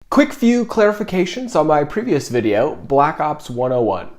Quick few clarifications on my previous video, Black Ops 101.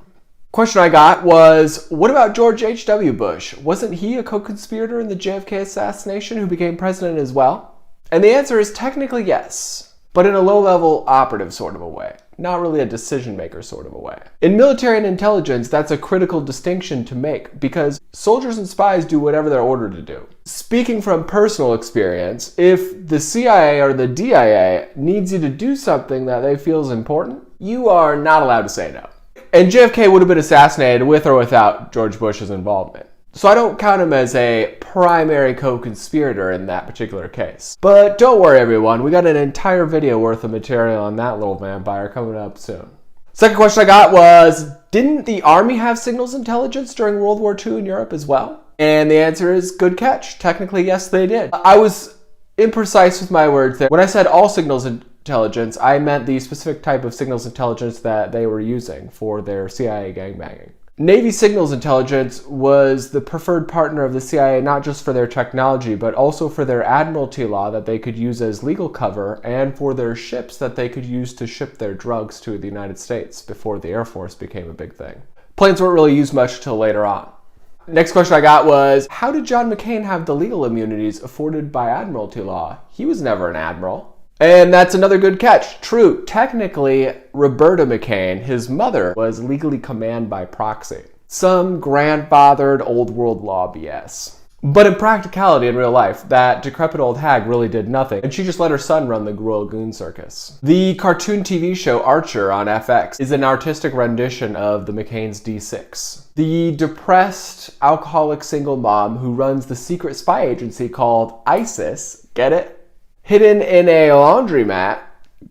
Question I got was, what about George H.W. Bush? Wasn't he a co-conspirator in the JFK assassination who became president as well? And the answer is technically yes, but in a low-level operative sort of a way, not really a decision-maker sort of a way. In military and intelligence, that's a critical distinction to make because soldiers and spies do whatever they're ordered to do. Speaking from personal experience, if the CIA or the DIA needs you to do something that they feel is important, you are not allowed to say no. And JFK would have been assassinated with or without George Bush's involvement. So I don't count him as a primary co-conspirator in that particular case. But don't worry everyone, we got an entire video worth of material on that little vampire coming up soon. Second question I got was, didn't the Army have signals intelligence during World War II in Europe as well? And the answer is good catch. Technically, yes, they did. I was imprecise with my words there. When I said all signals intelligence, I meant the specific type of signals intelligence that they were using for their CIA gangbanging. Navy signals intelligence was the preferred partner of the CIA not just for their technology, but also for their admiralty law that they could use as legal cover and for their ships that they could use to ship their drugs to the United States before the Air Force became a big thing. Planes weren't really used much till later on. Next question I got was, how did John McCain have the legal immunities afforded by admiralty law? He was never an admiral. And that's another good catch. True, technically, Roberta McCain, his mother, was legally commanded by proxy. Some grandfathered old world law BS. But in practicality, in real life, that decrepit old hag really did nothing, and she just let her son run the Royal Goon Circus. The cartoon TV show Archer on FX is an artistic rendition of the McCain's D6. The depressed, alcoholic single mom who runs the secret spy agency called ISIS, get it? Hidden in a laundromat,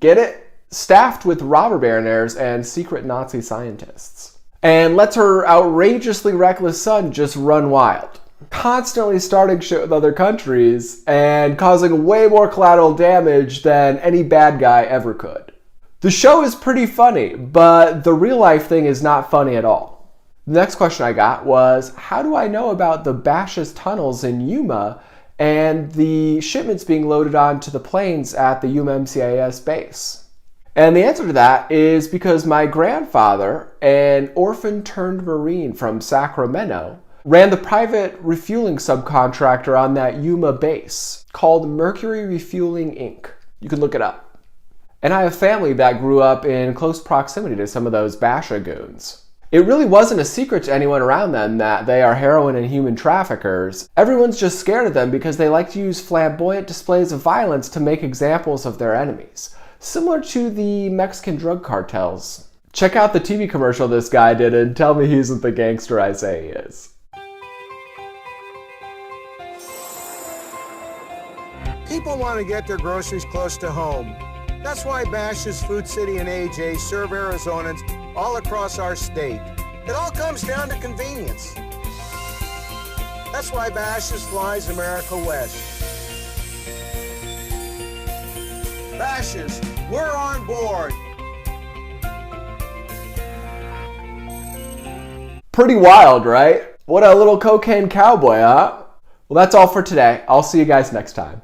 get it? Staffed with robber baroners and secret Nazi scientists. And lets her outrageously reckless son just run wild. Constantly starting shit with other countries and causing way more collateral damage than any bad guy ever could. The show is pretty funny, but the real life thing is not funny at all. The next question I got was, how do I know about the Bash's tunnels in Yuma and the shipments being loaded onto the planes at the UMCIS base? And the answer to that is because my grandfather, an orphan turned Marine from Sacramento, ran the private refueling subcontractor on that Yuma base called Mercury Refueling Inc. You can look it up. And I have family that grew up in close proximity to some of those Basha goons. It really wasn't a secret to anyone around them that they are heroin and human traffickers. Everyone's just scared of them because they like to use flamboyant displays of violence to make examples of their enemies. Similar to the Mexican drug cartels. Check out the TV commercial this guy did and tell me he isn't the gangster I say he is. People want to get their groceries close to home. That's why Bash's Food City and AJ serve Arizonans all across our state. It all comes down to convenience. That's why Bash's flies America West. Bash's, we're on board. Pretty wild, right? What a little cocaine cowboy, huh? Well, that's all for today. I'll see you guys next time.